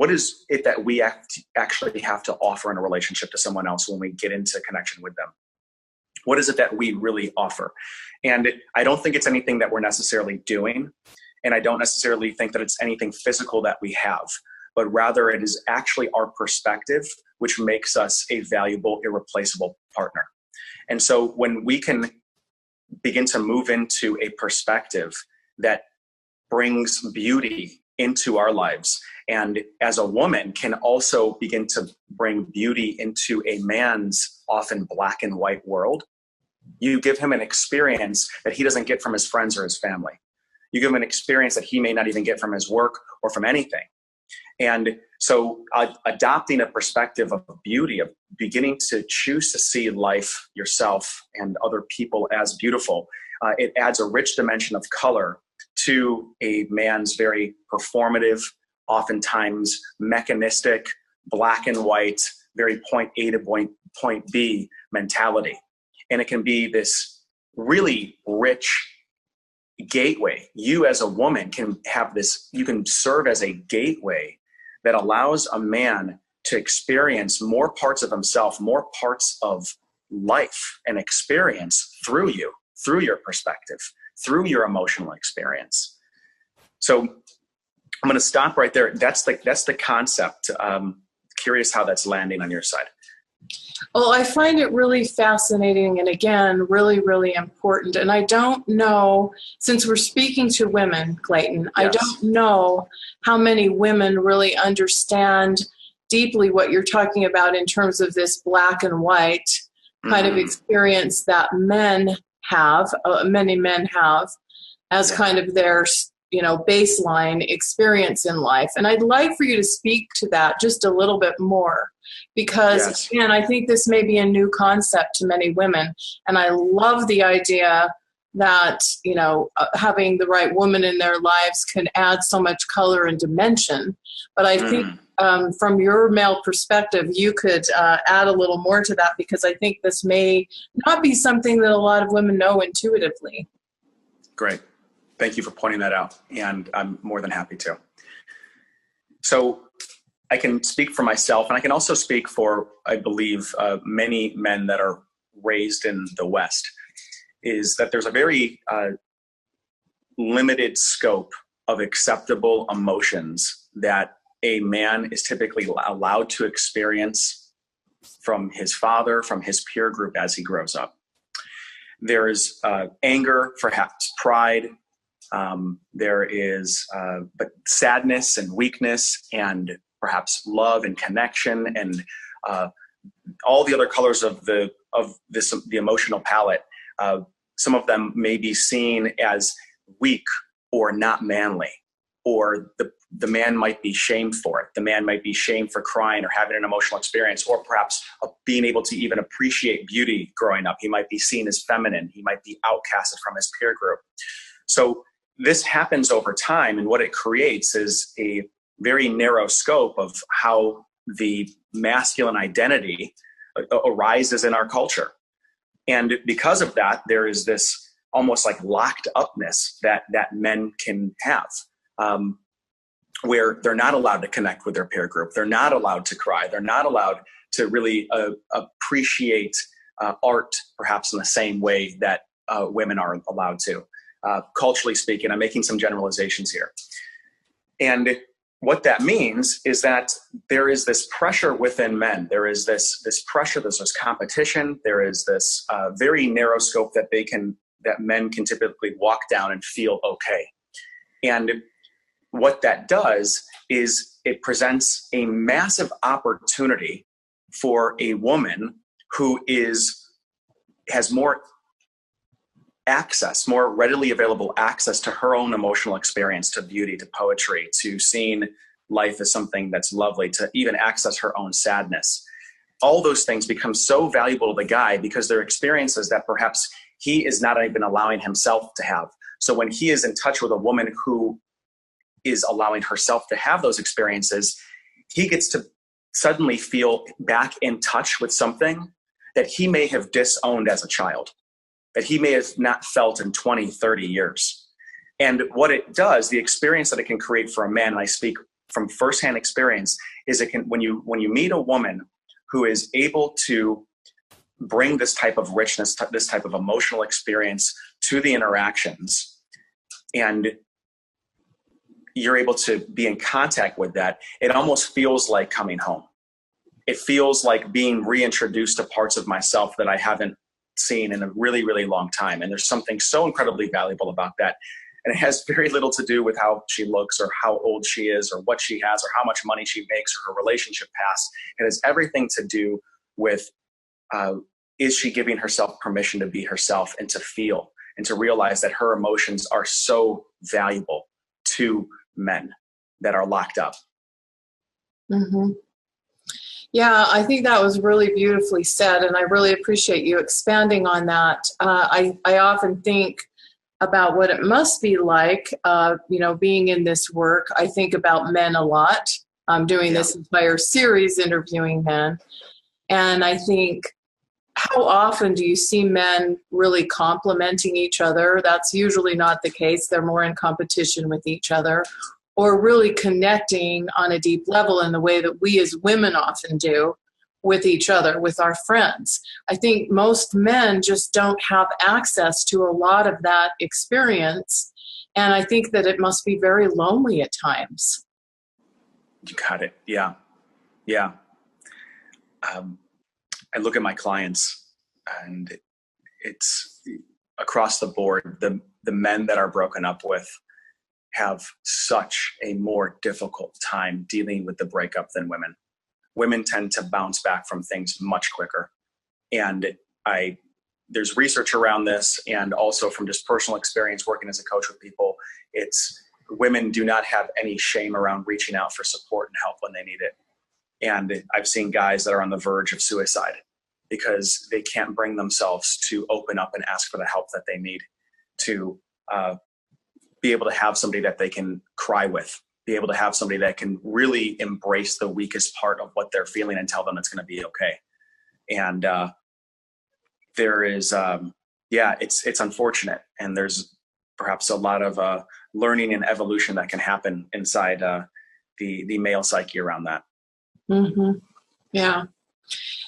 what is it that we actually have to offer in a relationship to someone else when we get into connection with them? What is it that we really offer? And I don't think it's anything that we're necessarily doing. And I don't necessarily think that it's anything physical that we have, but rather it is actually our perspective, which makes us a valuable, irreplaceable partner. And so when we can begin to move into a perspective that brings beauty into our lives, and as a woman can also begin to bring beauty into a man's often black and white world, you give him an experience that he doesn't get from his friends or his family. You give him an experience that he may not even get from his work or from anything. And so adopting a perspective of beauty, of beginning to choose to see life, yourself, and other people as beautiful, it adds a rich dimension of color to a man's very performative, oftentimes mechanistic, black and white, very point A to point B mentality. And it can be this really rich gateway. You as a woman can have this, you can serve as a gateway that allows a man to experience more parts of himself, more parts of life and experience through you, through your perspective, through your emotional experience. So I'm going to stop right there. That's the concept. Curious how that's landing on your side. Well, I find it really fascinating and, again, really, really important. And I don't know, since we're speaking to women, Clayton, yes. I don't know how many women really understand deeply what you're talking about in terms of this black and white kind of experience that men have, many men have, as kind of their, baseline experience in life. And I'd like for you to speak to that just a little bit more. Because, again, I think this may be a new concept to many women. And I love the idea that, having the right woman in their lives can add so much color and dimension. But I think from your male perspective, you could add a little more to that, because I think this may not be something that a lot of women know intuitively. Great. Thank you for pointing that out. And I'm more than happy to. So I can speak for myself, and I can also speak for, I believe, many men that are raised in the West, is that there's a very limited scope of acceptable emotions that a man is typically allowed to experience from his father, from his peer group as he grows up. There is anger, perhaps pride. There is but sadness and weakness, and perhaps love and connection, and all the other colors of the emotional palette. Some of them may be seen as weak or not manly, or the man might be shamed for it. The man might be shamed for crying or having an emotional experience, or perhaps being able to even appreciate beauty growing up. He might be seen as feminine. He might be outcasted from his peer group. So this happens over time, and what it creates is a very narrow scope of how the masculine identity arises in our culture. And because of that, there is this almost like locked upness that men can have, where they're not allowed to connect with their peer group. They're not allowed to cry. They're not allowed to really appreciate art, perhaps in the same way that women are allowed to. Culturally speaking, I'm making some generalizations here. And what that means is that there is this pressure within men. There is this pressure, there's this competition, there is this very narrow scope that men can typically walk down and feel okay. And what that does is it presents a massive opportunity for a woman who has more access, more readily available access to her own emotional experience, to beauty, to poetry, to seeing life as something that's lovely, to even access her own sadness. All those things become so valuable to the guy because they're experiences that perhaps he is not even allowing himself to have. So when he is in touch with a woman who is allowing herself to have those experiences, he gets to suddenly feel back in touch with something that he may have disowned as a child, that he may have not felt in 20, 30 years. And what it does, the experience that it can create for a man, and I speak from firsthand experience is when you meet a woman who is able to bring this type of richness, this type of emotional experience to the interactions, and you're able to be in contact with that, it almost feels like coming home. It feels like being reintroduced to parts of myself that I haven't seen in a really, really long time. And there's something so incredibly valuable about that. And it has very little to do with how she looks or how old she is or what she has or how much money she makes or her relationship past. It has everything to do with, is she giving herself permission to be herself and to feel and to realize that her emotions are so valuable to men that are locked up. Mm-hmm. Yeah, I think that was really beautifully said, and I really appreciate you expanding on that. I often think about what it must be like, being in this work. I think about men a lot. I'm doing this entire series interviewing men, and I think, how often do you see men really complimenting each other? That's usually not the case. They're more in competition with each other, or really connecting on a deep level in the way that we as women often do with each other, with our friends. I think most men just don't have access to a lot of that experience, and I think that it must be very lonely at times. You got it. Yeah. Yeah. I look at my clients, and it's across the board. The men that are broken up with have such a more difficult time dealing with the breakup than women. Women tend to bounce back from things much quicker. And there's research around this, and also from just personal experience working as a coach with people, it's women do not have any shame around reaching out for support and help when they need it. And I've seen guys that are on the verge of suicide because they can't bring themselves to open up and ask for the help that they need to be able to have somebody that they can cry with, be able to have somebody that can really embrace the weakest part of what they're feeling and tell them it's going to be okay. And there is, it's unfortunate. And there's perhaps a lot of learning and evolution that can happen inside the male psyche around that. Mm-hmm. Yeah.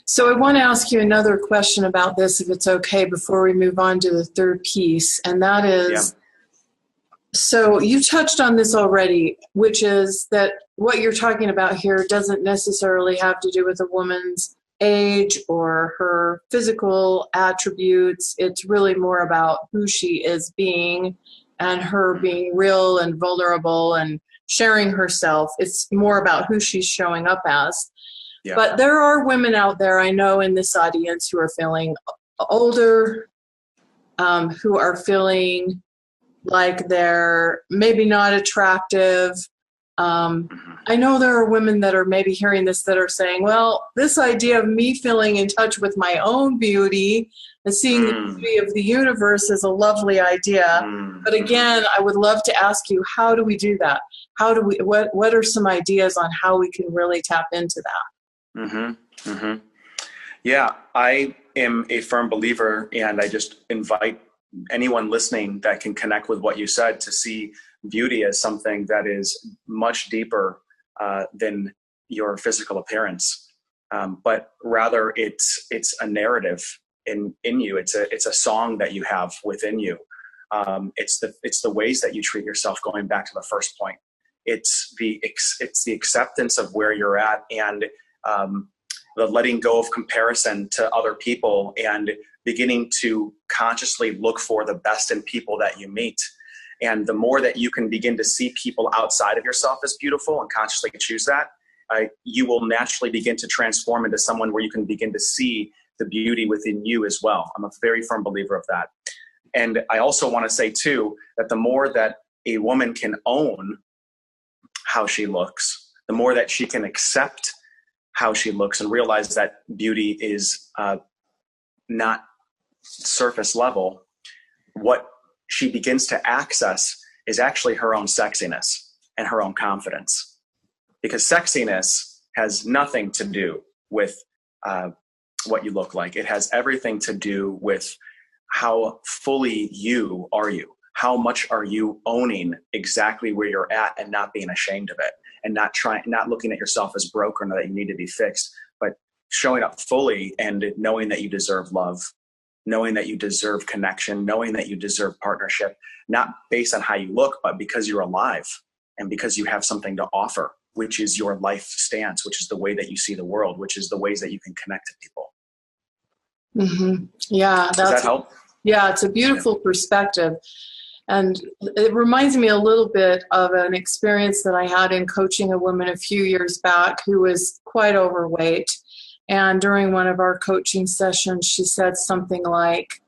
So I want to ask you another question about this, if it's okay, before we move on to the third piece. And that is, so you touched on this already, which is that what you're talking about here doesn't necessarily have to do with a woman's age or her physical attributes. It's really more about who she is being and her being real and vulnerable and sharing herself. It's more about who she's showing up as. Yeah. But there are women out there, I know, in this audience who are feeling older, who are feeling like they're maybe not attractive. I know there are women that are maybe hearing this that are saying, well, this idea of me feeling in touch with my own beauty and seeing the beauty of the universe is a lovely idea. But again, I would love to ask you, how do we do that? What are some ideas on how we can really tap into that? Mm-hmm. Mm-hmm. Yeah, I am a firm believer, and I just invite anyone listening that can connect with what you said to see beauty as something that is much deeper than your physical appearance, but rather it's a narrative in you. It's a song that you have within you. It's the ways that you treat yourself. Going back to the first point, it's the acceptance of where you're at, and the letting go of comparison to other people, and beginning to consciously look for the best in people that you meet. And the more that you can begin to see people outside of yourself as beautiful and consciously choose that, you will naturally begin to transform into someone where you can begin to see the beauty within you as well. I'm a very firm believer of that. And I also want to say too, that the more that a woman can own how she looks, the more that she can accept how she looks and realize that beauty is not surface level, what she begins to access is actually her own sexiness and her own confidence. Because sexiness has nothing to do with what you look like. It has everything to do with how fully you are you. How much are you owning exactly where you're at and not being ashamed of it? and not looking at yourself as broken or that you need to be fixed, but showing up fully and knowing that you deserve love, knowing that you deserve connection, knowing that you deserve partnership, not based on how you look, but because you're alive and because you have something to offer, which is your life stance, which is the way that you see the world, which is the ways that you can connect to people. Mm-hmm. Yeah. Does that help? Yeah, it's a beautiful perspective. And it reminds me a little bit of an experience that I had in coaching a woman a few years back who was quite overweight. And during one of our coaching sessions, she said something like,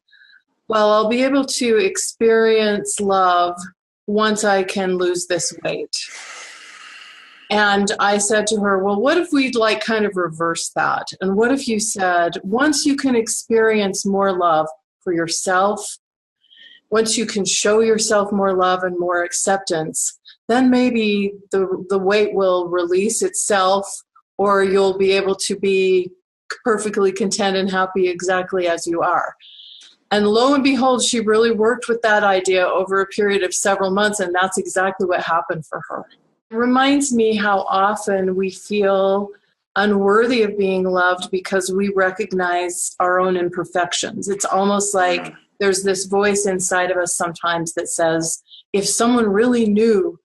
well, I'll be able to experience love once I can lose this weight. And I said to her, well, what if we'd like kind of reverse that? And what if you said, once you can experience more love for yourself, once you can show yourself more love and more acceptance, then maybe the weight will release itself, or you'll be able to be perfectly content and happy exactly as you are. And lo and behold, she really worked with that idea over a period of several months, and that's exactly what happened for her. It reminds me how often we feel unworthy of being loved because we recognize our own imperfections. It's almost like there's this voice inside of us sometimes that says, if someone really knew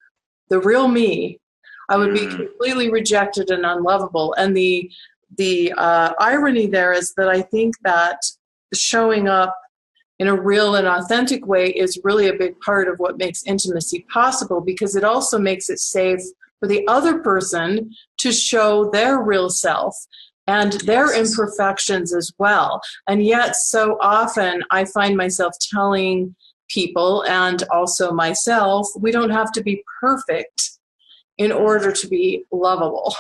the real me, I would be completely rejected and unlovable. And the irony there is that I think that showing up in a real and authentic way is really a big part of what makes intimacy possible, because it also makes it safe for the other person to show their real self and their imperfections as well. And yet so often I find myself telling people, and also myself, we don't have to be perfect in order to be lovable.